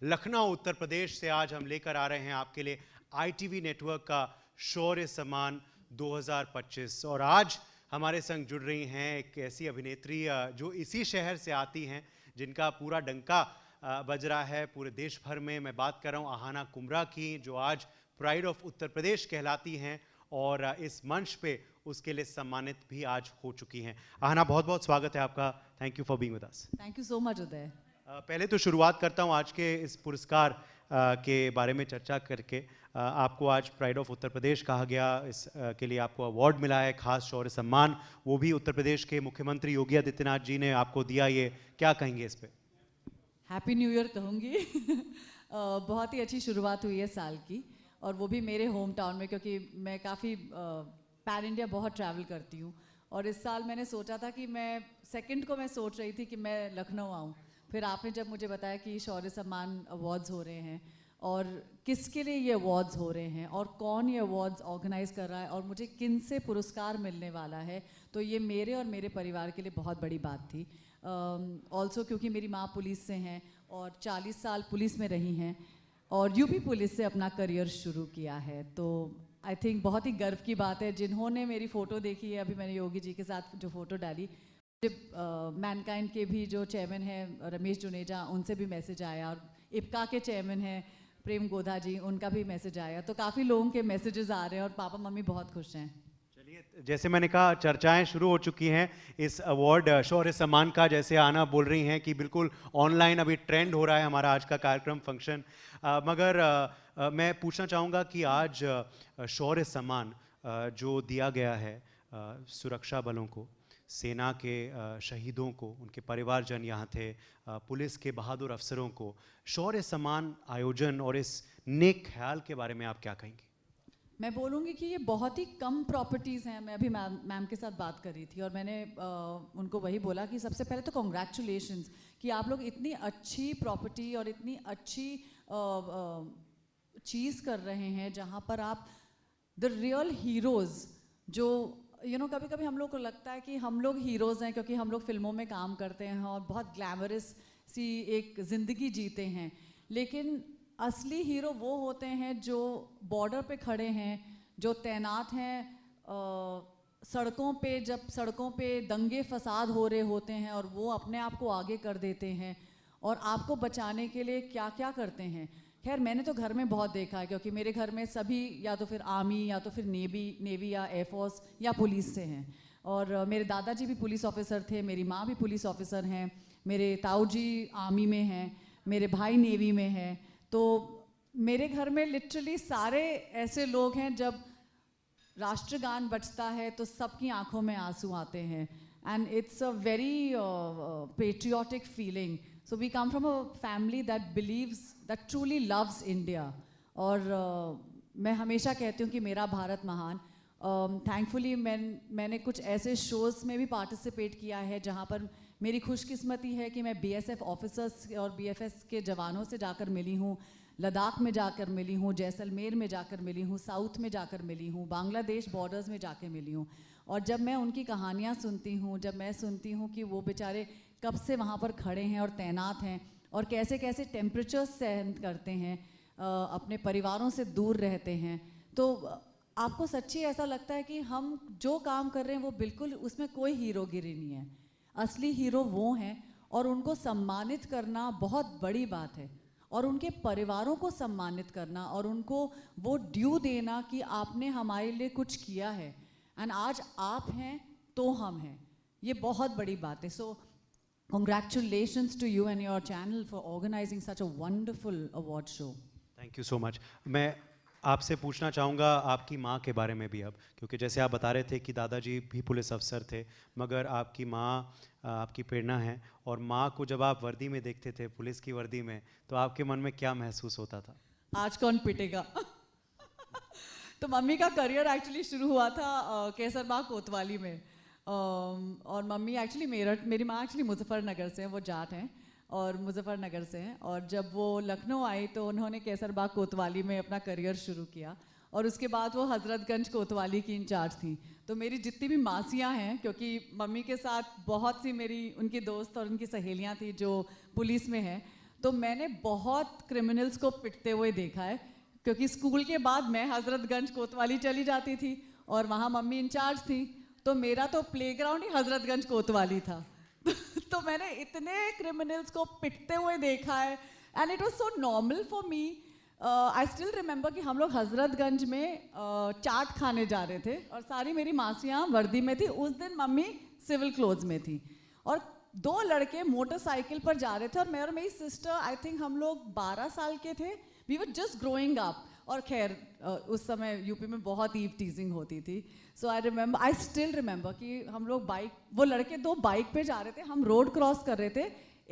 लखनऊ उत्तर प्रदेश से आज हम लेकर आ रहे हैं आपके लिए ITV नेटवर्क का शौर्य सम्मान 2025। और आज हमारे संग जुड़ रही हैं एक ऐसी अभिनेत्री जो इसी शहर से आती हैं, जिनका पूरा डंका बज रहा है पूरे देश भर में। मैं बात कर रहा हूं आहाना कुमरा की, जो आज प्राइड ऑफ उत्तर प्रदेश कहलाती हैं और इस मंच पे उसके लिए सम्मानित भी आज हो चुकी हैं। आहाना, बहुत बहुत स्वागत है आपका। Thank you for being with us. Thank you so much Uday. पहले तो शुरुआत करता हूं आज के इस पुरस्कार के बारे में चर्चा करके। आपको आज प्राइड ऑफ उत्तर प्रदेश कहा गया, इस के लिए आपको अवार्ड मिला है, खास शौर्य सम्मान, वो भी उत्तर प्रदेश के मुख्यमंत्री योगी आदित्यनाथ जी ने आपको दिया। ये क्या कहेंगे इस पे? हैप्पी न्यू ईयर कहूँगी। बहुत ही अच्छी शुरुआत हुई है साल की, और वो भी मेरे होम टाउन में, क्योंकि मैं काफ़ी पैन इंडिया बहुत ट्रैवल करती हूँ। और इस साल मैंने सोचा था कि मैं सेकंड को मैं सोच रही थी कि मैं लखनऊ आऊँ। फिर आपने जब मुझे बताया कि शौर्य सम्मान अवार्ड्स हो रहे हैं और किसके लिए ये अवार्ड्स हो रहे हैं और कौन ये अवार्ड्स ऑर्गेनाइज कर रहा है और मुझे किन से पुरस्कार मिलने वाला है, तो ये मेरे और मेरे परिवार के लिए बहुत बड़ी बात थी। ऑल्सो क्योंकि मेरी माँ पुलिस से हैं और 40 साल पुलिस में रही हैं और यूपी पुलिस से अपना करियर शुरू किया है, तो आई थिंक बहुत ही गर्व की बात है। जिन्होंने मेरी फ़ोटो देखी है, अभी मैंने योगी जी के साथ जो फ़ोटो डाली, मैनकाइंड के भी जो चेयरमैन हैं रमेश जुनेजा, उनसे भी मैसेज आया, और इप्का के चेयरमैन हैं प्रेम गोधा जी, उनका भी मैसेज आया। तो काफ़ी लोगों के मैसेजेस आ रहे हैं और पापा मम्मी बहुत खुश हैं। चलिए, जैसे मैंने कहा, चर्चाएं शुरू हो चुकी हैं इस अवार्ड शौर्य सम्मान का। जैसे आना बोल रही हैं कि बिल्कुल ऑनलाइन अभी ट्रेंड हो रहा है हमारा आज का कार्यक्रम फंक्शन। मगर मैं पूछना चाहूँगा कि आज शौर्य सम्मान जो दिया गया है सुरक्षा बलों को, सेना के शहीदों को, उनके परिवारजन यहाँ थे, पुलिस के बहादुर अफसरों को, शौर्य सम्मान आयोजन और इस नेक ख्याल के बारे में आप क्या कहेंगे? मैं बोलूँगी कि ये बहुत ही कम प्रॉपर्टीज़ हैं। मैं अभी मैम के साथ बात कर रही थी और मैंने उनको वही बोला कि सबसे पहले तो कॉन्ग्रेचुलेशंस कि आप लोग इतनी अच्छी प्रॉपर्टी और इतनी अच्छी चीज़ कर रहे हैं, जहाँ पर आप द रियल हीरोज़, जो कभी कभी हम लोग को लगता है कि हम लोग हीरोज़ हैं क्योंकि हम लोग फिल्मों में काम करते हैं और बहुत ग्लैमरस सी एक ज़िंदगी जीते हैं, लेकिन असली हीरो वो होते हैं जो बॉर्डर पे खड़े हैं, जो तैनात हैं सड़कों पे, जब सड़कों पे दंगे फसाद हो रहे होते हैं और वो अपने आप को आगे कर देते हैं और आपको बचाने के लिए क्या क्या करते हैं। खैर, मैंने तो घर में बहुत देखा है, क्योंकि मेरे घर में सभी या तो फिर आर्मी या तो फिर नेवी या एयरफोर्स या पुलिस से हैं, और मेरे दादाजी भी पुलिस ऑफिसर थे, मेरी माँ भी पुलिस ऑफिसर हैं, मेरे ताऊ जी आर्मी में हैं, मेरे भाई नेवी में हैं। तो मेरे घर में लिटरली सारे ऐसे लोग हैं, जब राष्ट्रगान बजता है तो सबकी आंखों में आंसू आते हैं, and it's a very patriotic feeling. So we come from a family that believes, that truly loves India. और मैं हमेशा कहती हूँ कि मेरा भारत महान। थैंकफुली मैंने कुछ ऐसे शोज़ में भी पार्टिसिपेट किया है जहाँ पर मेरी खुशकिस्मती है कि मैं BSF ऑफिसर्स और BFS के जवानों से जाकर मिली हूँ, लद्दाख में जाकर मिली हूँ, जैसलमेर में जाकर मिली हूँ, साउथ में जाकर मिली हूँ, बांग्लादेश बॉर्डर्स में जाकर मिली हूँ। और जब मैं उनकी कहानियाँ सुनती हूँ, जब मैं सुनती हूँ कि वो बेचारे कब से वहाँ पर खड़े हैं और तैनात हैं और कैसे कैसे टेम्परेचर्स सहन करते हैं, अपने परिवारों से दूर रहते हैं, तो आपको सच्ची ऐसा लगता है कि हम जो काम कर रहे हैं वो बिल्कुल, उसमें कोई हीरोगिरी नहीं है। असली हीरो वो हैं और उनको सम्मानित करना बहुत बड़ी बात है, और उनके परिवारों को सम्मानित करना और उनको वो ड्यू देना कि आपने हमारे लिए कुछ किया है, एंड आज आप हैं तो हम हैं, ये बहुत बड़ी बात है। सो congratulations to you and your channel for organizing such a wonderful award show. Thank you so much. मैं आपसे पूछना चाहूँगा आपकी माँ के बारे में भी अब, क्योंकि जैसे आप बता रहे थे कि दादाजी भी पुलिस अफसर थे, मगर आपकी माँ आपकी प्रेरणा है, और माँ को जब आप वर्दी में देखते थे, पुलिस की वर्दी में, तो आपके मन में क्या महसूस होता था? आज कौन पिटेगा? तो मम्मी का करियर एक्चुअली शुरू हुआ था केसरबाग कोतवाली में, और मम्मी एक्चुअली मेरी माँ एक्चुअली मुजफ्फरनगर से हैं, वो जाट हैं और मुजफ्फरनगर से हैं, और जब वो लखनऊ आई तो उन्होंने केसरबाग कोतवाली में अपना करियर शुरू किया, और उसके बाद वो हज़रतगंज कोतवाली की इंचार्ज थी। तो मेरी जितनी भी मासियाँ हैं, क्योंकि मम्मी के साथ बहुत सी मेरी उनकी दोस्त और उनकी सहेलियाँ थी जो पुलिस में हैं, तो मैंने बहुत क्रिमिनल्स को पिटते हुए देखा है, क्योंकि स्कूल के बाद मैं हजरतगंज कोतवाली चली जाती थी और वहाँ मम्मी इंचार्ज थी, तो मेरा तो प्लेग्राउंड ही हजरतगंज कोतवाली था। तो मैंने इतने क्रिमिनल्स को पिटते हुए देखा है, and it was so normal for me. I still remember कि हम लोग हजरतगंज में चाट खाने जा रहे थे और सारी मेरी मासियाँ वर्दी में थी। उस दिन मम्मी सिविल क्लोथ्स में थी और 2 लड़के मोटरसाइकिल पर जा रहे थे और मैं और मेरी सिस्टर, आई थिंक हम लोग 12 साल के थे, we were just growing up. और खैर उस समय यूपी में बहुत ईव टीजिंग होती थी। सो आई स्टिल रिमेंबर कि हम लोग वो लड़के 2 बाइक पे जा रहे थे, हम रोड क्रॉस कर रहे थे,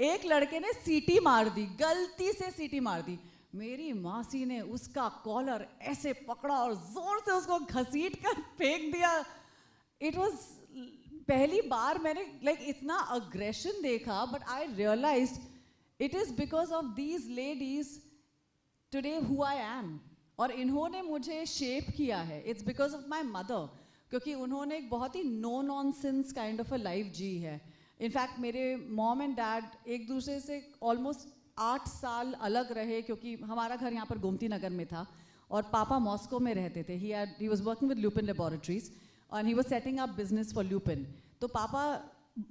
एक लड़के ने सीटी मार दी, गलती से सीटी मार दी। मेरी मासी ने उसका कॉलर ऐसे पकड़ा और जोर से उसको घसीट कर फेंक दिया। इट वॉज पहली बार मैंने इतना अग्रेशन देखा, but I realised it is because of these ladies today who I am. और इन्होंने मुझे शेप किया है, it's because of my mother, क्योंकि उन्होंने एक बहुत ही no nonsense kind of a life जी है। इनफैक्ट मेरे मॉम एंड डैड एक दूसरे से ऑलमोस्ट 8 साल अलग रहे, क्योंकि हमारा घर यहाँ पर गोमती नगर में था और पापा मॉस्को में रहते थे। He was working with Lupin laboratories और he was setting up business for Lupin. तो पापा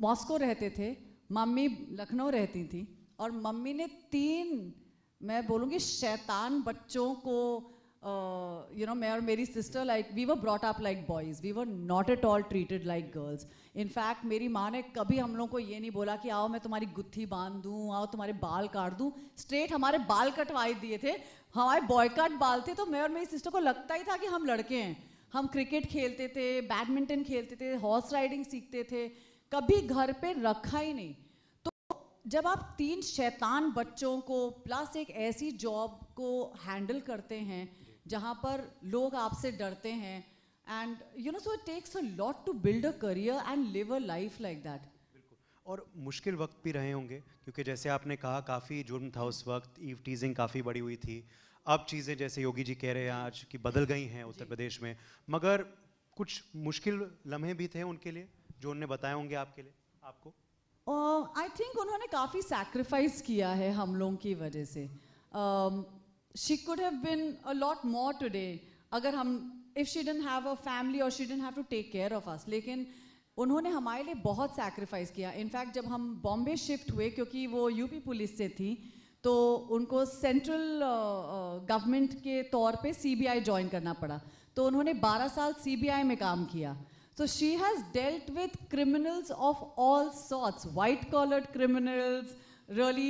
मॉस्को रहते थे, मम्मी लखनऊ रहती थी, और मम्मी ने 3, मैं बोलूँगी शैतान बच्चों को, मैं और मेरी sister, we were brought up like boys, we were not at all treated like girls. In fact मेरी माँ ने कभी हम लोग को ये नहीं बोला कि आओ मैं तुम्हारी गुत्थी बांध दूँ, आओ तुम्हारे बाल काट दूँ। स्ट्रेट हमारे बाल कटवाई दिए थे, हमारे बॉय कट बाल थे। तो मैं और मेरी सिस्टर को लगता ही था कि हम लड़के हैं। हम क्रिकेट खेलते थे, बैडमिंटन खेलते थे, हॉर्स राइडिंग सीखते थे, कभी घर पे रखा ही नहीं। जब आप 3 शैतान बच्चों को प्लस एक ऐसी जॉब को हैंडल करते हैं जहाँ पर लोग आपसे डरते हैं, and so it takes a lot to build a career and live a life like that. बिल्कुल, और मुश्किल वक्त भी रहे होंगे, क्योंकि जैसे आपने कहा काफ़ी जुर्म था उस वक्त, ईव टीजिंग काफ़ी बड़ी हुई थी। अब चीज़ें जैसे योगी जी कह रहे हैं आज कि बदल गई हैं उत्तर प्रदेश में, मगर कुछ मुश्किल लम्हे भी थे उनके लिए जो उन्होंने बताए होंगे आपके लिए, आपको? आई थिंक उन्होंने काफ़ी सैक्रिफाइस किया है हम लोगों की वजह से। She could have been a lot more today अगर हम, if she didn't have a family और she didn't have to take care of us. लेकिन उन्होंने हमारे लिए बहुत सैक्रिफाइस किया। इनफैक्ट जब हम बॉम्बे शिफ्ट हुए, क्योंकि वो यूपी पुलिस से थी, तो उनको सेंट्रल गवर्नमेंट के तौर पे सीबीआई ज्वाइन करना पड़ा, तो उन्होंने 12 साल सीबीआई में काम किया। So she has dealt with criminals of all sorts, white collared criminals, really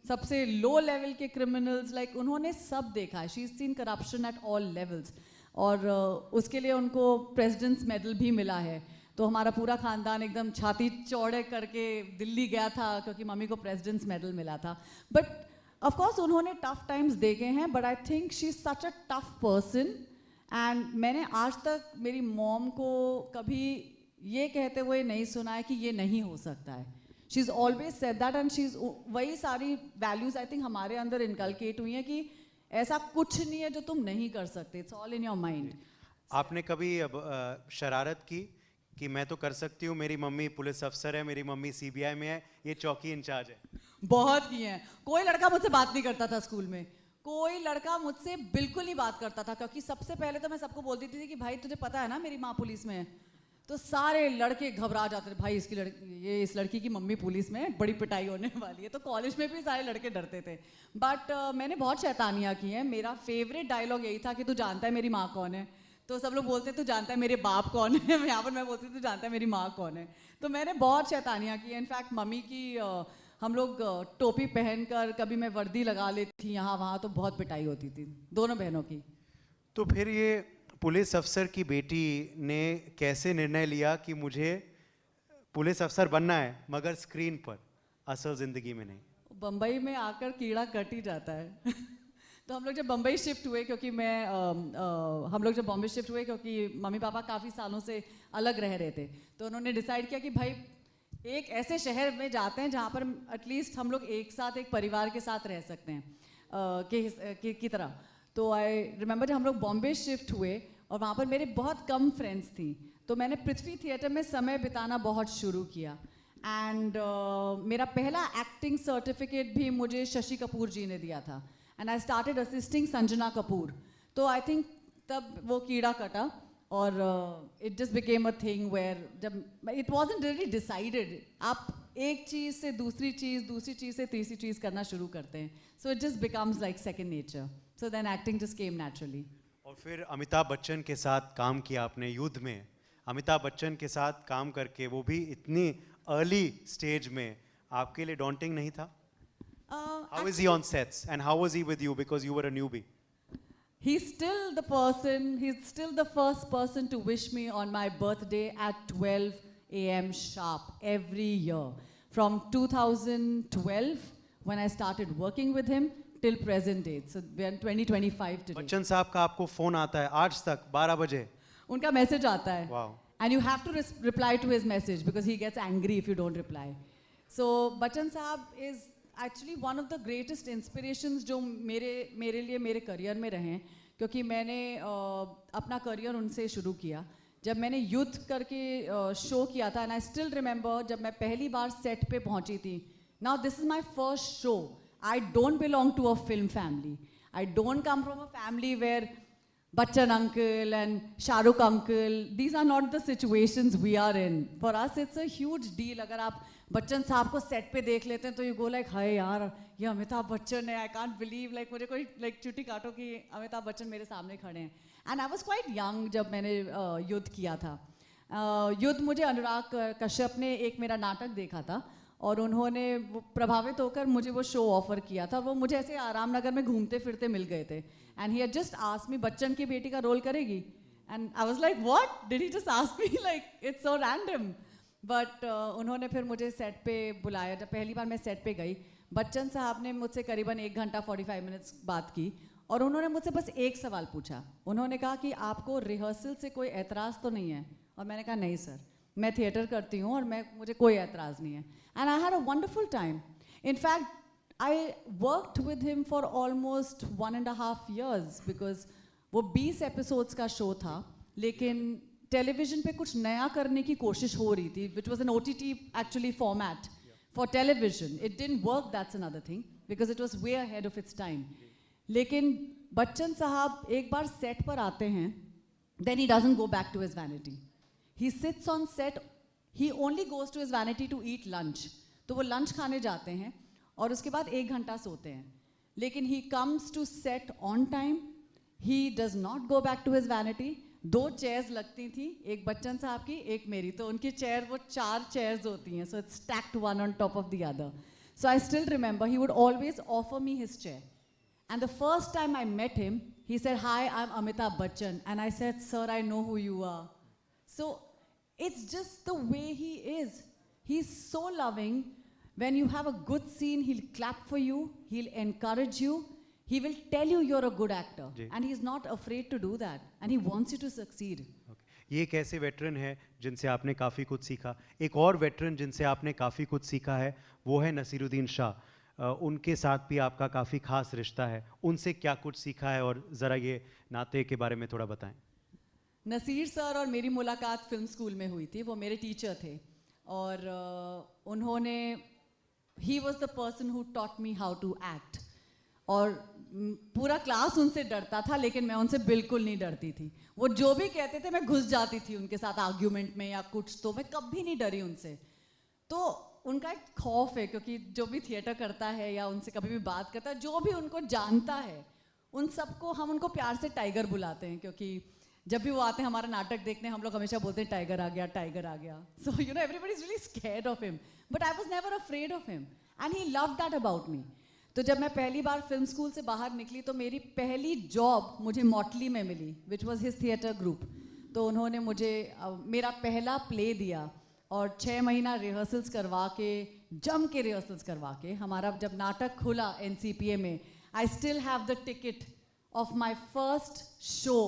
सबसे low level के criminals, उन्होंने सब देखा है। She's seen corruption at all levels, और उसके लिए उनको प्रेसिडेंट्स मेडल भी मिला है। तो हमारा पूरा खानदान एकदम छाती चौड़े करके दिल्ली गया था, क्योंकि मम्मी को प्रेसिडेंट्स मेडल मिला था। बट ऑफ कोर्स उन्होंने टफ टाइम्स देखे हैं, but I think she is such a tough person. And मैंने आज तक मेरी मॉम को कभी ये कहते हुए नहीं सुना है कि ये नहीं हो सकता है। She is always said that, and she is वही सारी वैल्यूज़ आई थिंक हमारे अंदर इनकलकेट हुई हैं कि ऐसा कुछ नहीं है जो तुम नहीं कर सकते, it's all in your mind. आपने कभी शरारत की कि मैं तो कर सकती हूँ, मेरी मम्मी पुलिस अफसर है, मेरी मम्मी सीबीआई में है, ये चौकी इंचार्ज है? बहुत किए हैं। कोई लड़का मुझसे बात नहीं करता था स्कूल में, कोई लड़का मुझसे बिल्कुल नहीं बात करता था, क्योंकि सबसे पहले तो मैं सबको बोलती थी कि भाई तुझे पता है ना मेरी माँ पुलिस में है। तो सारे लड़के घबरा जाते थे, भाई इस लड़की की मम्मी पुलिस में है, बड़ी पिटाई होने वाली है। तो कॉलेज में भी सारे लड़के डरते थे। बट मैंने बहुत शैतानियाँ की हैं। मेरा फेवरेट डायलॉग यही था कि तू जानता है मेरी माँ कौन है? तो सब लोग बोलते तू जानता है मेरे बाप कौन है? यहाँ पर मैं बोलती तू जानता है मेरी माँ कौन है? तो मैंने बहुत शैतानियाँ की। इनफैक्ट मम्मी की हम लोग टोपी पहनकर कभी मैं वर्दी लगा लेती थी यहाँ वहाँ, तो बहुत पिटाई होती थी दोनों बहनों की। तो फिर ये पुलिस अफसर की बेटी ने कैसे निर्णय लिया कि मुझे पुलिस अफसर बनना है, मगर स्क्रीन पर, असल जिंदगी में नहीं? बम्बई में आकर कीड़ा कट ही जाता है। तो हम लोग जब बम्बई शिफ्ट हुए, क्योंकि हम लोग जब बॉम्बे शिफ्ट हुए, क्योंकि मम्मी पापा काफ़ी सालों से अलग रह रहे थे, तो उन्होंने डिसाइड किया कि भाई एक ऐसे शहर में जाते हैं जहाँ पर एटलीस्ट हम लोग एक साथ, एक परिवार के साथ रह सकते हैं की तरह। तो आई रिमेंबर जब हम लोग बॉम्बे शिफ्ट हुए और वहाँ पर मेरे बहुत कम फ्रेंड्स थी, तो मैंने पृथ्वी थिएटर में समय बिताना बहुत शुरू किया। एंड मेरा पहला एक्टिंग सर्टिफिकेट भी मुझे शशि कपूर जी ने दिया था, and I started assisting Sanjana Kapoor. तो आई थिंक तब वो कीड़ा कटा और it just became a thing where जब इट वाजंट रियली डिसाइडेड, आप एक चीज़ से दूसरी चीज़ से तीसरी चीज़ करना शुरू करते हैं. So it just becomes like second nature. So then acting just came naturally. और फिर अमिताभ बच्चन के साथ काम किया आपने युद्ध में. अमिताभ बच्चन के साथ काम करके, वो भी इतनी अर्ली स्टेज में, आपके लिए डॉन्टिंग नहीं था? How is he on sets and how was he with you because you were a newbie? He's still the first person to wish me on my birthday at 12 a.m. sharp every year. From 2012, when I started working with him, till present date. So we are in 2025 today. Bachchan साहब का आपको phone आता है आज तक 12 बजे? उनका message आता है. Wow. And you have to reply to his message because he gets angry if you don't reply. So Bachchan Saab is actually one of the greatest inspirations जो मेरे लिए मेरे करियर में रहे हैं, क्योंकि मैंने अपना करियर उनसे शुरू किया. जब मैंने युद्ध करके शो किया था, and I still remember जब मैं पहली बार सेट पे पहुंची थी. Now this is my first show. I don't belong to a film family. I don't come from a family where Bachchan uncle and Shah Rukh uncle, these are not the situations we are in. For us it's a huge deal. अगर आप बच्चन साहब को set पे देख लेते हैं तो you go like, हाय यार ये अमिताभ बच्चन है, I can't believe, like मुझे कोई like चुटी काटो कि अमिताभ बच्चन मेरे सामने खड़े हैं. And I was quite young जब मैंने युद्ध किया था. युद्ध मुझे अनुराग कश्यप ने एक मेरा नाटक देखा था और उन्होंने प्रभावित होकर मुझे वो शो ऑफर किया था. वो मुझे ऐसे आराम नगर में घूमते फिरते मिल गए थे. And he had just asked me, Bachchan की बेटी का रोल करेगी? And I was like, what, did he just ask me? Like it's so random. But उन्होंने फिर मुझे सेट पे बुलाया. जब पहली बार मैं सेट पे गई, बच्चन साहब ने मुझसे करीबन 1 घंटा 45 मिनट्स बात की और उन्होंने मुझसे बस एक सवाल पूछा. उन्होंने कहा कि आपको रिहर्सल से कोई एतराज़ तो नहीं है? और मैंने कहा नहीं सर, मैं थिएटर करती हूँ और मुझे कोई एतराज़ नहीं है. And I had a wonderful time. In fact, I worked with him for almost 1.5 years because वो 20 episodes का show था, लेकिन television पे कुछ नया करने की कोशिश हो रही थी, which was an OTT actually format for television. It didn't work, that's another thing, because it was way ahead of its time. लेकिन बच्चन साहब एक बार set पर आते हैं, then he doesn't go back to his vanity. He sits on set. He only goes to his vanity to eat lunch. तो वो lunch खाने जाते हैं और उसके बाद 1 घंटा सोते हैं. लेकिन he comes to set on time. He does not go back to his vanity. 2 chairs लगती थी, एक बच्चन साहब की, एक मेरी. तो उनकी chair वो 4 chairs होती हैं. So it's stacked one on top of the other. So I still remember he would always offer me his chair. And the first time I met him, he said, "Hi, I'm Amitabh Bachchan." And I said, "Sir, I know who you are." So it's just the way he is. He's so loving. When you have a good scene, he'll clap for you, he'll encourage you, he will tell you you're a good actor. And he's not afraid to do that. And he wants you to succeed. ये एक ऐसे veteran है जिनसे आपने काफ़ी कुछ सीखा. एक और वेटरन जिनसे आपने काफ़ी कुछ सीखा है वो है नसीरुद्दीन शाह. उनके साथ भी आपका काफ़ी खास रिश्ता है. उनसे क्या कुछ सीखा है और ज़रा ये नाते के बारे में थोड़ा बताएं. नसीर सर और मेरी मुलाकात फिल्म स्कूल में हुई थी. वो मेरे टीचर थे और उन्होंने he was the person who taught me how to act. और पूरा क्लास उनसे डरता था, लेकिन मैं उनसे बिल्कुल नहीं डरती थी. वो जो भी कहते थे मैं घुस जाती थी उनके साथ आर्ग्यूमेंट में या कुछ. तो मैं कभी नहीं डरी उनसे. तो उनका एक खौफ है, क्योंकि जो भी थिएटर करता है या उनसे कभी भी बात करता है, जो भी उनको जानता है उन सबको हम उनको प्यार से टाइगर बुलाते हैं. क्योंकि जब भी वो आते हैं हमारा नाटक देखने, हम लोग हमेशा बोलते हैं टाइगर आ गया, टाइगर आ गया. So you know everybody is really scared of him, but I was never afraid of him and he loved that about me. तो जब मैं पहली बार फिल्म स्कूल से बाहर निकली तो मेरी पहली जॉब मुझे मॉटली में मिली, which was his theatre group. तो उन्होंने मुझे मेरा पहला प्ले दिया और 6 महीना रिहर्सल्स करवा के, जम के रिहर्सल्स करवा के, हमारा जब नाटक खुला NCPA में, I still have the ticket of my first show,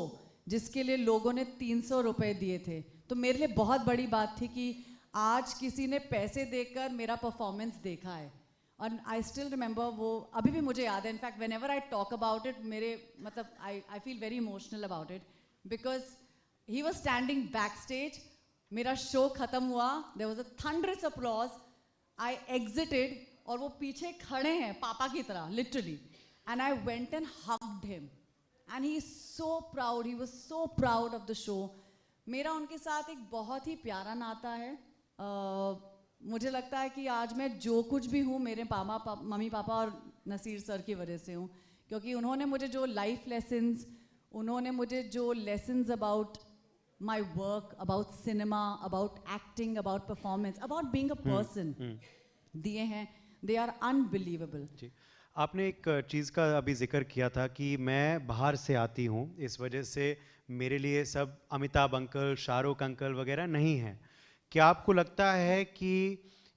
जिसके लिए लोगों ने 300 रुपये दिए थे. तो मेरे लिए बहुत बड़ी बात थी कि आज किसी ने पैसे देकर मेरा परफॉर्मेंस देखा है. और आई स्टिल रिमेंबर, वो अभी भी मुझे याद है. In fact whenever I talk about it, मेरे मतलब I feel very emotional about it, because he was standing backstage मेरा शो खत्म हुआ, there was a thunderous applause, I exited और वो पीछे खड़े हैं पापा की तरह literally, and I went and hugged him and he is so proud, he was so proud of the show. मेरा उनके साथ एक बहुत ही प्यारा नाता है। मुझे लगता है कि आज मैं जो कुछ भी हूँ मेरे मम्मी पापा और नसीर सर की वजह से हूँ, क्योंकि उन्होंने मुझे जो लाइफ लेसन्स, उन्होंने मुझे जो lessons about my work, about cinema, about acting, about performance, about being a person दिए हैं, दे आर अनबिलीवेबल। जी, आपने एक चीज़ का अभी जिक्र किया था कि मैं बाहर से आती हूँ, इस वजह से मेरे लिए सब अमिताभ अंकल, शाहरुख अंकल वगैरह नहीं हैं। क्या आपको लगता है कि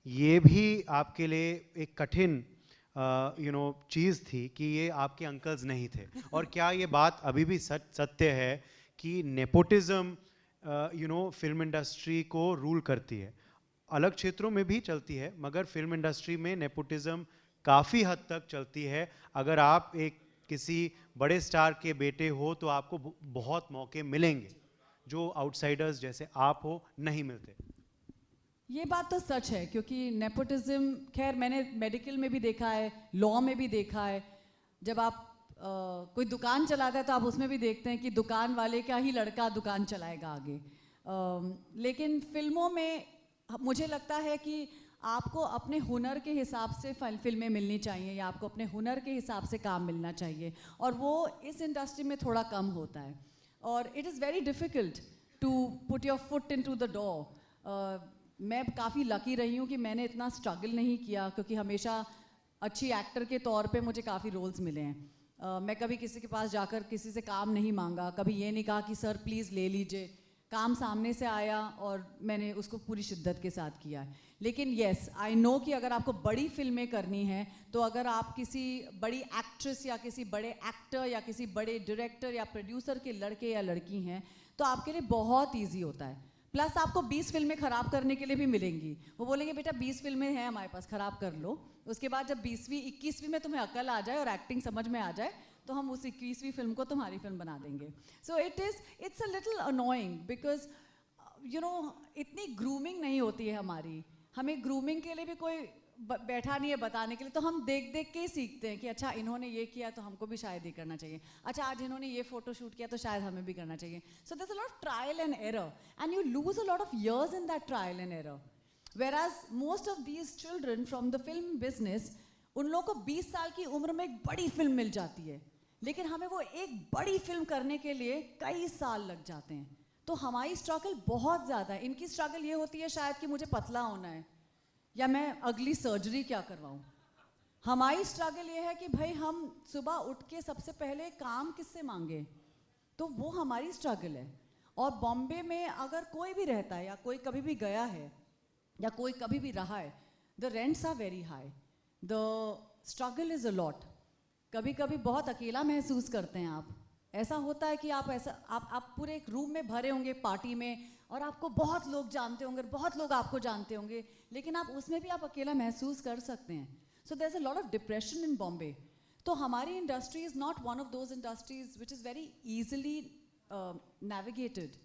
ये भी आपके लिए एक कठिन चीज़ थी कि ये आपके अंकल्स नहीं थे? और क्या ये बात अभी भी सत्य है कि नेपोटिज्म फिल्म इंडस्ट्री को रूल करती है? अलग क्षेत्रों में भी चलती है, मगर फिल्म इंडस्ट्री में नेपोटिज्म काफ़ी हद तक चलती है। अगर आप एक किसी बड़े स्टार के बेटे हो तो आपको बहुत मौके मिलेंगे जो आउटसाइडर्स जैसे आप हो नहीं मिलते। ये बात तो सच है, क्योंकि नेपोटिज्म, खैर मैंने मेडिकल में भी देखा है, लॉ में भी देखा है। जब आप कोई दुकान चलाता है तो आप उसमें भी देखते हैं कि दुकान वाले का ही लड़का दुकान चलाएगा आगे। लेकिन फिल्मों में मुझे लगता है कि आपको अपने हुनर के हिसाब से फिल्में मिलनी चाहिए, या आपको अपने हुनर के हिसाब से काम मिलना चाहिए, और वो इस इंडस्ट्री में थोड़ा कम होता है। और it is very difficult to put your foot into the door. मैं काफ़ी लकी रही हूँ कि मैंने इतना स्ट्रगल नहीं किया, क्योंकि हमेशा अच्छी एक्टर के तौर पे मुझे काफ़ी रोल्स मिले हैं। मैं कभी किसी के पास जाकर किसी से काम नहीं मांगा, कभी ये नहीं कहा कि सर प्लीज़ ले लीजिए। काम सामने से आया और मैंने उसको पूरी शिद्दत के साथ किया है। लेकिन येस, आई नो कि अगर आपको बड़ी फिल्में करनी हैं, तो अगर आप किसी बड़ी एक्ट्रेस या किसी बड़े एक्टर या किसी बड़े डायरेक्टर या प्रोड्यूसर के लड़के या लड़की हैं, तो आपके लिए बहुत ईजी होता है। प्लस आपको 20 फिल्में ख़राब करने के लिए भी मिलेंगी। वो बोलेंगे बेटा 20 फिल्में हैं हमारे पास, ख़राब कर लो। उसके बाद जब 20वीं 21वीं में तुम्हें अकल आ जाए और एक्टिंग समझ में आ जाए, तो हम उस 21वीं फिल्म को तुम्हारी फिल्म बना देंगे। So it's a little annoying, because इतनी ग्रूमिंग नहीं होती है हमारी। हमें ग्रूमिंग के लिए भी कोई बैठा नहीं है बताने के लिए, तो हम देख देख के ही सीखते हैं कि अच्छा इन्होंने ये किया तो हमको भी शायद ये करना चाहिए, अच्छा आज इन्होंने ये फोटो शूट किया तो शायद हमें भी करना चाहिए। So there is a lot of trial and error, and you lose a lot of years in that trial and error. Whereas most of these children from the film business, उन लोगों को 20 साल की उम्र में एक बड़ी फिल्म मिल जाती है, लेकिन हमें वो एक बड़ी फिल्म करने के लिए कई साल लग जाते हैं। तो हमारी स्ट्रगल बहुत ज़्यादा है। इनकी स्ट्रगल ये होती है शायद कि मुझे पतला होना है या मैं अगली सर्जरी क्या करवाऊँ। हमारी स्ट्रगल ये है कि भाई हम सुबह उठ के सबसे पहले काम किससे मांगे, तो वो हमारी स्ट्रगल है। और बॉम्बे में अगर कोई भी रहता है या कोई कभी भी गया है या कोई कभी भी रहा है, the rents are very high, the struggle is a lot. कभी कभी बहुत अकेला महसूस करते हैं आप। ऐसा होता है कि आप पूरे एक रूम में भरे होंगे पार्टी में, और आपको बहुत लोग जानते होंगे, बहुत लोग आपको जानते होंगे, लेकिन आप उसमें भी आप अकेला महसूस कर सकते हैं। So there is a lot of depression in Bombay. तो हमारी industry is not one of those industries which is very easily navigated.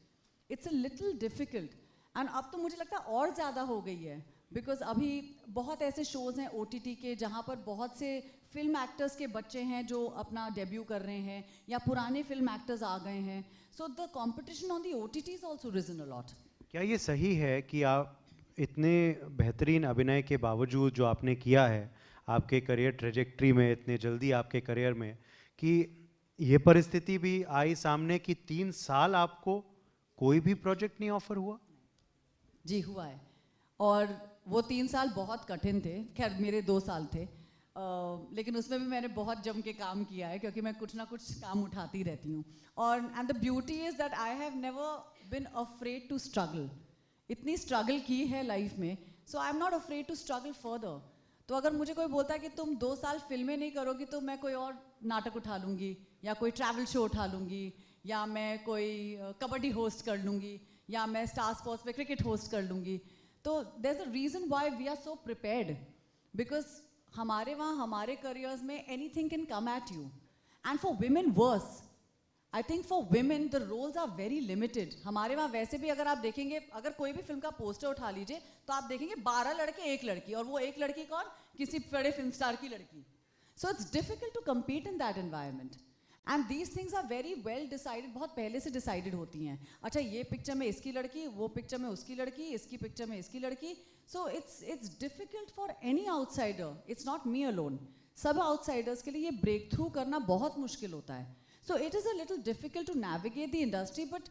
It's a little difficult, and अब तो मुझे लगता है और ज़्यादा हो गई है, बिकॉज अभी बहुत ऐसे शोज़ हैं OTT के जहाँ पर बहुत से फिल्म एक्टर्स के बच्चे हैं जो अपना डेब्यू कर रहे हैं, या पुराने फिल्म एक्टर्स आ गए हैं। So the competition on the OTT is also risen a lot. क्या ये सही है कि आप इतने बेहतरीन अभिनय के बावजूद जो आपने किया है आपके करियर ट्रेजेक्ट्री में, इतने जल्दी आपके करियर में, कि ये परिस्थिति भी आई सामने कि 3 साल आपको कोई भी प्रोजेक्ट नहीं ऑफर हुआ? जी हुआ है, और वो 3 साल बहुत कठिन थे। खैर मेरे 2 साल थे, लेकिन उसमें भी मैंने बहुत जम के काम किया है, क्योंकि मैं कुछ ना कुछ काम उठाती रहती हूँ। और and the beauty is that I have never been afraid to struggle. इतनी स्ट्रगल की है लाइफ में, so I am not afraid to struggle further. तो अगर मुझे कोई बोलता है कि तुम 2 साल फिल्में नहीं करोगी तो मैं कोई और नाटक उठा लूँगी, या कोई ट्रैवल शो उठा लूँगी, या मैं कोई कबड्डी होस्ट कर लूँगी, या मैं स्टार स्पोर्ट्स पे क्रिकेट होस्ट कर लूँगी, तो there is a reason why we are so prepared, because हमारे वहाँ हमारे करियर्स में anything can come at you, and for women worse. I think for women the roles are very limited. हमारे वहाँ वैसे भी अगर आप देखेंगे, अगर कोई भी फिल्म का पोस्टर उठा लीजिए तो आप देखेंगे 12 लड़के 1 लड़की, और वो 1 लड़की कौन? किसी बड़े फिल्म स्टार की लड़की. So it's difficult to compete in that environment. And these things are very well decided, बहुत पहले से डिसाइडेड होती हैं. अच्छा, ये पिक्चर में इसकी लड़की, वो पिक्चर में उसकी लड़की, इसकी पिक्चर में इसकी लड़की. So it's difficult for any outsider, it's not me alone. सब आउटसाइडर्स के लिए ये ब्रेक थ्रू करना बहुत मुश्किल होता है. So it is a little difficult to navigate the industry. But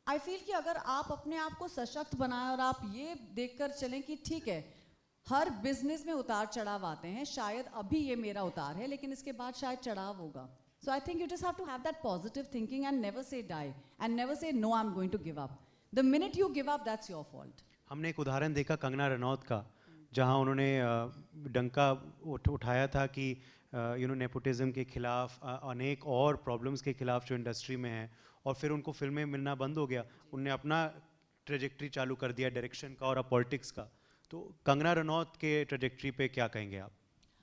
I feel कि अगर आप अपने आप को सशक्त बनाएं और आप ये देखकर चलें कि ठीक है, हर बिजनेस में उतार चढ़ाव आते हैं, शायद अभी ये मेरा उतार है लेकिन इसके बाद शायद चढ़ाव होगा. So I think you just have to have that positive thinking and never say die and never say no, I'm going to give up. The minute you give up, that's your fault. हमने एक उदाहरण देखा कंगना रनौत का, जहां उन्होंने डंका उठाया था कि नेपोटिज्म के खिलाफ, अनेक और प्रॉब्लम्स के खिलाफ जो इंडस्ट्री में है, और फिर उनको फिल्में मिलना बंद हो गया. उनने अपना ट्रेजेक्ट्री चालू कर दिया डायरेक्शन का और पॉलिटिक्स का. तो कंगना रनौत के ट्रेजेक्ट्री पे क्या कहेंगे आप?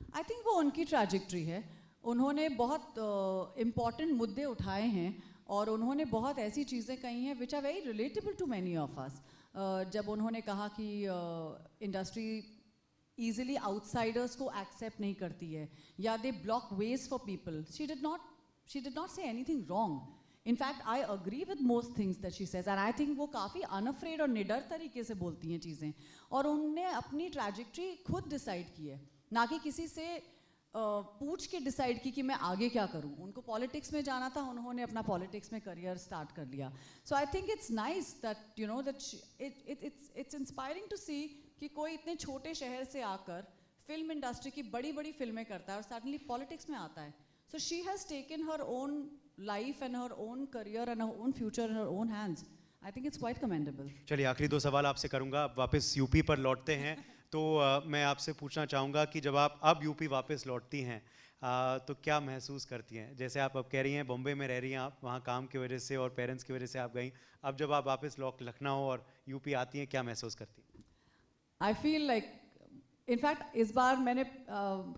आई थिंक वो उनकी ट्रैजेक्ट्री है. उन्होंने बहुत इम्पॉर्टेंट मुद्दे उठाए हैं और उन्होंने बहुत ऐसी चीज़ें कही हैं which are very relatable to many of us. जब उन्होंने कहा कि इंडस्ट्री ईजिली आउटसाइडर्स को एक्सेप्ट नहीं करती है या they block ways for people, she did not say anything wrong. In fact, I agree with most things that she says, and I think वो काफ़ी unafraid और निडर तरीके से बोलती हैं चीज़ें, और उनने अपनी ट्रैजेक्ट्री खुद डिसाइड की है, ना कि किसी से पूछ के डिसाइड की कि मैं आगे क्या करूं. उनको पॉलिटिक्स में जाना था, उन्होंने अपना पॉलिटिक्स में करियर स्टार्ट कर लिया. So I think it's nice that you know that it's inspiring to see कि कोई इतने छोटे शहर से आकर फिल्म इंडस्ट्री की बड़ी बड़ी फिल्में करता है और सडनली पॉलिटिक्स में आता है. So she has taken her own life and her own career and her own future in her own hands. I think it's quite commendable. चलिए, आखिरी 2 सवाल आपसे करूंगा. आप वापस यूपी पर लौटते हैं तो मैं आपसे पूछना चाहूँगा कि जब आप अब यूपी वापस लौटती हैं तो क्या महसूस करती हैं? जैसे आप अब कह रही हैं बॉम्बे में रह रही हैं आप, वहाँ काम की वजह से और पेरेंट्स की वजह से आप गई. अब जब आप वापस लखनऊ और यूपी आती हैं, क्या महसूस करती हैं? I feel like इनफैक्ट इस बार मैंने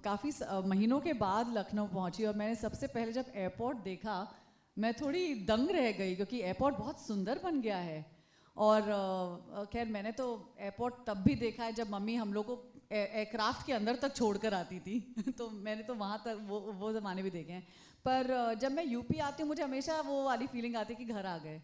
काफ़ी महीनों के बाद लखनऊ पहुंची और मैंने सबसे पहले जब एयरपोर्ट देखा मैं थोड़ी दंग रह गई, क्योंकि एयरपोर्ट बहुत सुंदर बन गया है. और खैर मैंने तो एयरपोर्ट तब भी देखा है जब मम्मी हम लोग को एयरक्राफ्ट के अंदर तक छोड़ कर आती थी तो मैंने तो वहाँ तक वो ज़माने भी देखे हैं. पर जब मैं यूपी आती हूँ मुझे हमेशा वो वाली फीलिंग आती है कि घर आ गए.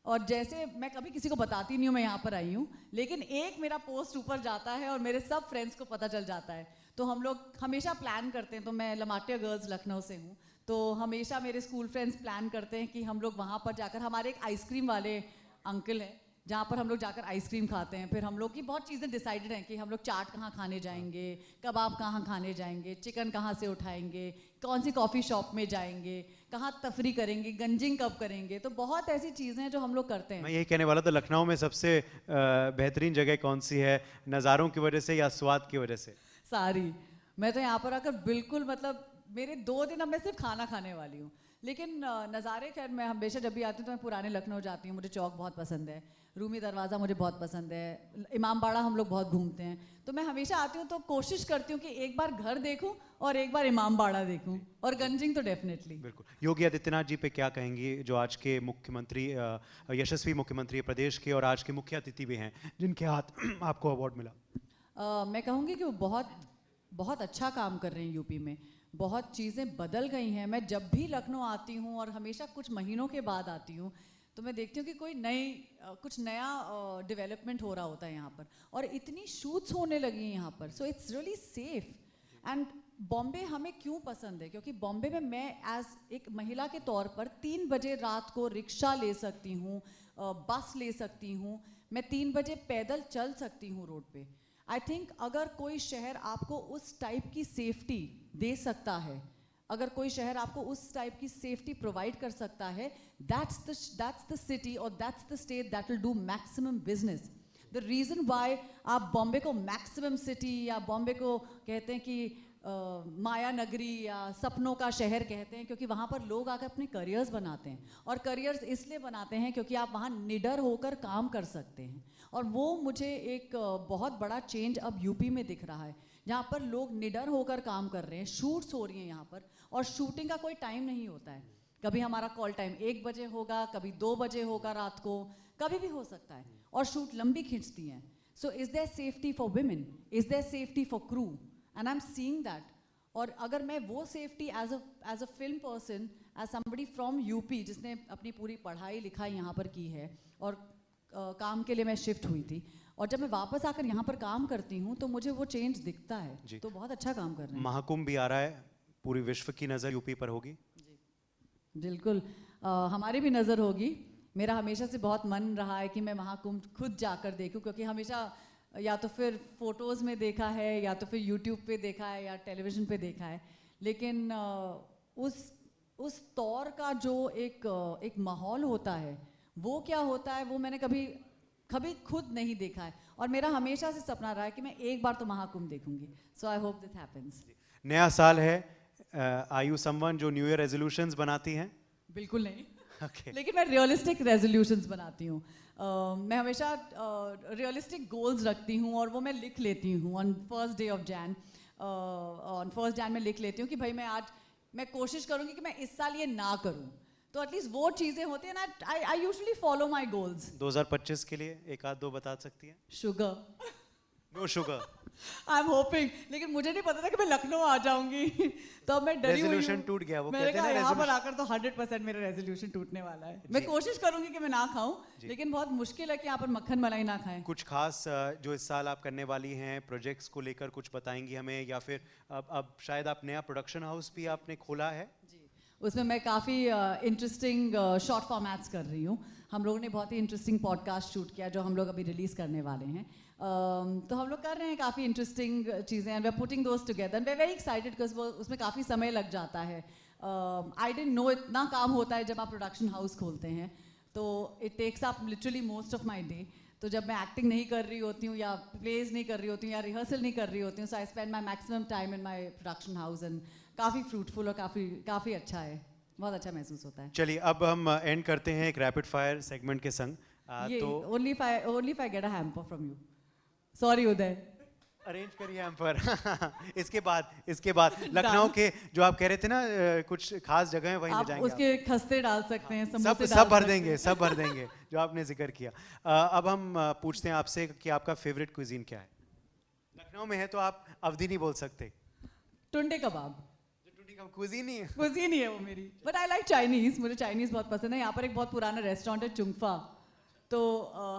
और जैसे मैं कभी किसी को बताती नहीं हूँ मैं यहाँ पर आई हूँ, लेकिन एक मेरा पोस्ट ऊपर जाता है और मेरे सब फ्रेंड्स को पता चल जाता है. तो हम लोग हमेशा प्लान करते हैं, तो मैं लमाटिया गर्ल्स लखनऊ से हूँ, तो हमेशा मेरे स्कूल फ्रेंड्स प्लान करते हैं कि हम लोग वहाँ पर जाकर, हमारे एक आइसक्रीम वाले अंकल हैं जहाँ पर हम लोग जाकर आइसक्रीम खाते हैं. फिर हम लोग की बहुत चीज़ें डिसाइडेड हैं कि हम लोग चाट कहाँ खाने जाएंगे, कबाब कहाँ खाने जाएंगे, चिकन कहाँ से उठाएंगे, कौन सी कॉफ़ी शॉप में जाएंगे, कहाँ तफरी करेंगे, गंजिंग कब करेंगे. तो बहुत ऐसी चीज़ें हैं जो हम लोग करते हैं. मैं यही कहने वाला था, लखनऊ में सबसे बेहतरीन जगह कौन सी है, नज़ारों की वजह से या स्वाद की वजह से? सारी. मैं तो यहाँ पर आकर बिल्कुल, मतलब मेरे 2 दिन अब मैं सिर्फ खाना खाने वाली हूँ, लेकिन नज़ारे खैर मैं हमेशा जब भी आती हूँ तो मैं पुराने लखनऊ जाती हूँ. मुझे चौक बहुत पसंद है, रूमी दरवाज़ा मुझे बहुत पसंद है, इमाम बाड़ा हम लोग बहुत घूमते हैं. तो मैं हमेशा आती हूँ तो कोशिश करती हूँ कि एक बार घर देखूँ और एक बार इमाम बाड़ा देखूँ, और गंजिंग तो डेफिनेटली. बिल्कुल. योगी आदित्यनाथ जी पे क्या कहेंगी, जो आज के मुख्यमंत्री, यशस्वी मुख्यमंत्री प्रदेश के और आज के मुख्य अतिथि भी हैं, जिनके हाथ आपको अवार्ड मिला? मैं कहूँगी कि वो बहुत अच्छा काम कर रहे हैं यूपी में. बहुत चीज़ें बदल गई हैं. मैं जब भी लखनऊ आती हूँ और हमेशा कुछ महीनों के बाद आती हूँ तो मैं देखती हूँ कि कुछ नया डेवलपमेंट हो रहा होता है यहाँ पर, और इतनी शूट्स होने लगी हैं यहाँ पर. So it's really safe. And Bombay हमें क्यों पसंद है, क्योंकि बॉम्बे में मैं एज एक महिला के तौर पर 3 बजे रात को रिक्शा ले सकती हूँ, बस ले सकती हूँ, मैं 3 बजे पैदल चल सकती हूँ रोड पे. आई थिंक अगर कोई शहर आपको उस टाइप की सेफ्टी दे सकता है, अगर कोई शहर आपको उस टाइप की सेफ्टी प्रोवाइड कर सकता है, दैट्स द सिटी और that's the state that will do maximum business. The reason why आप बॉम्बे को मैक्सिमम सिटी या बॉम्बे को कहते हैं कि माया नगरी या सपनों का शहर कहते हैं, क्योंकि वहाँ पर लोग आकर अपने करियर्स बनाते हैं. और करियर्स इसलिए बनाते हैं क्योंकि आप वहाँ निडर होकर काम कर सकते हैं. और वो मुझे एक बहुत बड़ा चेंज अब यूपी में दिख रहा है, जहाँ पर लोग निडर होकर काम कर रहे हैं. शूट्स हो रही हैं यहाँ पर, और शूटिंग का कोई टाइम नहीं होता है. कभी हमारा कॉल टाइम 1 बजे होगा, कभी 2 बजे होगा रात को, कभी भी हो सकता है, और शूट लंबी खींचती हैं. So is there safety for women? Is there safety for crew? And I am seeing that. और अगर मैं वो safety as a film person, as somebody from UP जिसने अपनी पूरी पढ़ाई लिखाई यहाँ पर की है, और काम के लिए मैं शिफ्ट हुई थी, और जब मैं वापस आकर यहाँ पर काम करती हूँ तो मुझे वो चेंज दिखता है. तो बहुत अच्छा काम कर रहे हैं. महाकुंभ भी आ रहा है, पूरी विश्व की नज़र यूपी पर होगी. बिल्कुल, हमारी भी नज़र होगी. मेरा हमेशा से बहुत मन रहा है कि मैं महाकुंभ खुद जाकर देखूं, क्योंकि हमेशा या तो फिर फोटोज़ में देखा है, या तो फिर यूट्यूब पे देखा है, या टेलीविज़न पे देखा है, लेकिन उस तौर का जो एक माहौल होता है, वो क्या होता है, वो मैंने कभी खुद नहीं देखा है. और मेरा हमेशा से सपना रहा है कि मैं एक बार तो महाकुंभ देखूंगी. सो आई होप दिस हैपेंस. नया साल है, आर यू समवन जो न्यू ईयर रेजोल्यूशंस बनाती हैं? बिल्कुल नहीं. Okay. लेकिन मैं रियलिस्टिक रेजोल्यूशंस बनाती हूँ. मैं हमेशा रियलिस्टिक गोल्स रखती हूँ, और वो मैं लिख लेती हूँ on first day of Jain. On first Jan मैं लिख लेती हूँ कि भाई मैं कोशिश करूँगी कि मैं इस साल ये ना करूँ. तो एटलीस्ट वो चीज़ें होती हैं ना. I usually follow my goals. 2025 के लिए एक आध दो बता सकती हैं? Sugar. No sugar. I am hoping, लेकिन मुझे नहीं पता था कि मैं लखनऊ आ जाऊंगी. तो अब मैं डरी हुई हूँ. रेजोल्यूशन टूट गया, वो मैंने कहते हैं कहा ना यहाँ पर resolution- आकर तो 100% मेरा रेजोल्यूशन टूटने वाला है. मैं कोशिश करूंगी कि मैं ना खाऊं, लेकिन बहुत मुश्किल है कि यहाँ पर मक्खन मलाई ना खाएं. कुछ खास जो इस साल आप करने वाली हैं, प्रोजेक्ट्स को लेकर कुछ बताएंगी हमें, या फिर अब शायद आप नया प्रोडक्शन हाउस भी आपने खोला है? जी, उसमें मैं काफ़ी इंटरेस्टिंग शॉर्ट फॉर्मेट्स कर रही हूँ. हम लोगों ने बहुत ही इंटरेस्टिंग पॉडकास्ट शूट किया जो हम लोग अभी रिलीज़ करने वाले हैं. तो हम लोग कर रहे हैं काफ़ी इंटरेस्टिंग चीज़ें, and we are putting those together, and we are very excited because वो उसमें काफ़ी समय लग जाता है. आई डिडंट नो इतना काम होता है जब आप प्रोडक्शन हाउस खोलते हैं. तो it takes up literally most of my day. तो जब मैं एक्टिंग नहीं कर रही होती हूँ, या प्लेज नहीं कर रही होती हूँ, या रिहर्सल नहीं कर रही होती हूँ, so I spend my maximum time in my production house, and काफ़ी फ्रूटफुल और काफ़ी अच्छा है. बहुत अच्छा महसूस होता है. चलिए अब हम एंड करते हैं एक रैपिड फायर सेगमेंट के संग. तो only if I get a hamper from you. Sorry Uday. Arrange करिए हम पर. इसके बाद लखनऊ के जो आप कह रहे थे ना, कुछ खास जगह है वहीं ले आप जाएंगे. उसके खस्ते डाल सकते हैं, समोसे सब डाल भर सकते देंगे, हैं. सब भर देंगे जो आपने जिक्र किया. अब हम पूछते हैं आपसे कि आपका फेवरेट क्विजीन क्या है? लखनऊ में है तो आप अवधी नहीं बोल सकते. टुंडे कबाब. क्विजीन ही है. कुजीन ही है वो मेरी. But I like Chinese. मुझे चाइनीज बहुत पसंद है. यहाँ पर एक बहुत पुराना रेस्टोरेंट है चुंगफा. तो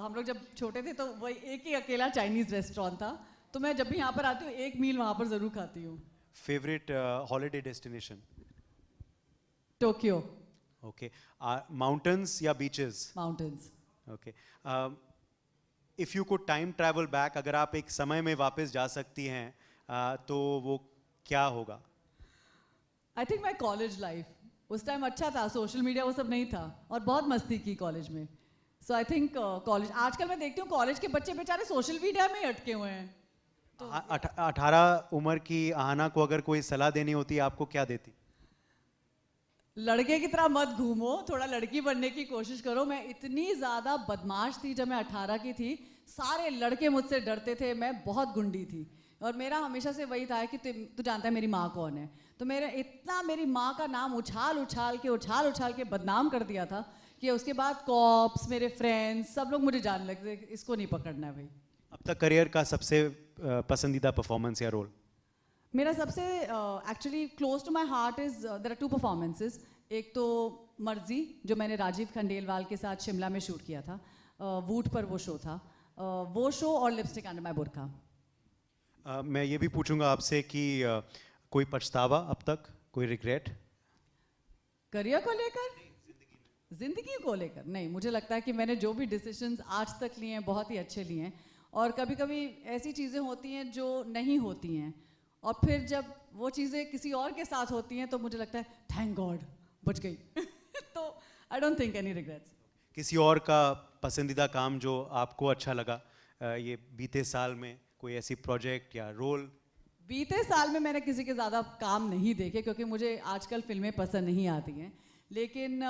हम लोग जब छोटे थे तो वही एक ही अकेला चाइनीज रेस्टोरेंट था. तो मैं जब भी यहाँ पर आती हूँ एक मील वहाँ पर जरूर खाती हूँ. Favourite holiday destination? Tokyo. Okay. Mountains या beaches? Mountains. Okay. If you could time travel back, अगर आप एक समय में वापस जा सकती हैं, तो वो क्या होगा? I think my college life. उस टाइम अच्छा था, सोशल मीडिया वो सब नहीं था, और बहुत मस्ती की कॉलेज में. So I think college. आजकल मैं देखती हूँ कॉलेज के बच्चे बेचारे सोशल मीडिया में ही अटके हुए हैं. तो 18 उम्र की आहाना को अगर कोई सलाह देनी होती, आपको क्या देती? लड़के की तरह मत घूमो, थोड़ा लड़की बनने की कोशिश करो. मैं इतनी ज़्यादा बदमाश थी जब मैं 18 की थी. सारे लड़के मुझसे डरते थे. मैं बहुत गुंडी थी, और मेरा हमेशा से वही था कि तू जानता है मेरी माँ कौन है. तो मेरी माँ का नाम उछाल उछाल के बदनाम कर दिया था कि उसके बाद कॉप्स, मेरे फ्रेंड्स, सब लोग मुझे जानने लगे. इसको नहीं पकड़ना है भाई. अब तक करियर का सबसे पसंदीदा परफॉर्मेंस या रोल? मेरा सबसे actually close to my heart is there are 2 performances. एक तो मर्जी, जो मैंने राजीव खंडेलवाल के साथ शिमला में शूट किया था. वूट पर वो शो था. वो शो और लिपस्टिक अंडर माई बुर्का. मैं ये भी पूछूंगा आपसे कि कोई पछतावा अब तक, कोई रिग्रेट? करियर को लेकर, जिंदगी को लेकर नहीं. मुझे लगता है कि मैंने जो भी डिसीजंस आज तक लिए हैं बहुत ही अच्छे लिए हैं. और कभी कभी ऐसी चीज़ें होती हैं जो नहीं होती हैं, और फिर जब वो चीज़ें किसी और के साथ होती हैं तो मुझे लगता है थैंक गॉड बच गई. तो I don't think any regrets. किसी और का पसंदीदा काम जो आपको अच्छा लगा ये बीते साल में, कोई ऐसी प्रोजेक्ट या रोल? बीते साल में मैंने किसी के ज़्यादा काम नहीं देखे, क्योंकि मुझे आजकल फिल्में पसंद नहीं आती हैं. लेकिन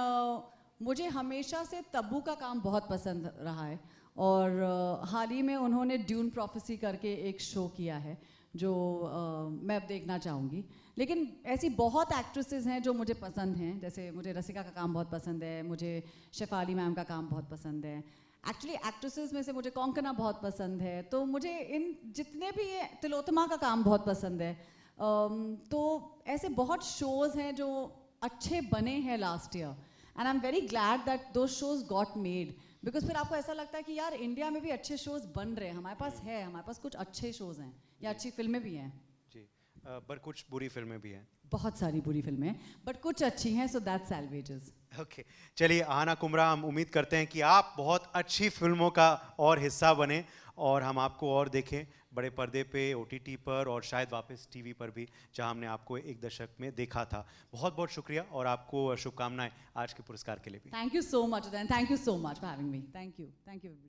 मुझे हमेशा से तब्बू का काम बहुत पसंद रहा है. और हाल ही में उन्होंने ड्यून प्रोफेसी करके एक शो किया है जो मैं अब देखना चाहूँगी. लेकिन ऐसी बहुत एक्ट्रेसेस हैं जो मुझे पसंद हैं, जैसे मुझे रसिका का काम बहुत पसंद है, मुझे शेफाली मैम का काम बहुत पसंद है। एक्चुअली एक्ट्रेसेस में से मुझे कॉन्कना बहुत पसंद है, तो मुझे इन जितने भी तिलोत्तमा का काम बहुत पसंद है। तो ऐसे बहुत शोज़ हैं जो अच्छे बने हैं last year, and I am very glad that दो शोज़ गॉट मेड, बिकॉज फिर आपको ऐसा लगता है कि यार इंडिया में भी अच्छे शोज़ बन रहे हैं, हमारे पास है, हमारे पास कुछ अच्छे शोज़ हैं या अच्छी फिल्में भी हैं जी। पर कुछ बुरी फिल्में भी हैं। बहुत सारी बुरी फिल्में, बट कुछ अच्छी हैं, सो दैट सैल्वेजेस। ओके, चलिए आहना कुमरा, हम उम्मीद करते हैं कि आप बहुत अच्छी फिल्मों का और हिस्सा बने और हम आपको और देखें बड़े पर्दे पे, OTT पर और शायद वापस टीवी पर भी, जहां हमने आपको एक दशक में देखा था। बहुत बहुत शुक्रिया और आपको शुभकामनाएं आज के पुरस्कार के लिए भी। Thank you so much, thank you so much for having me. Thank you.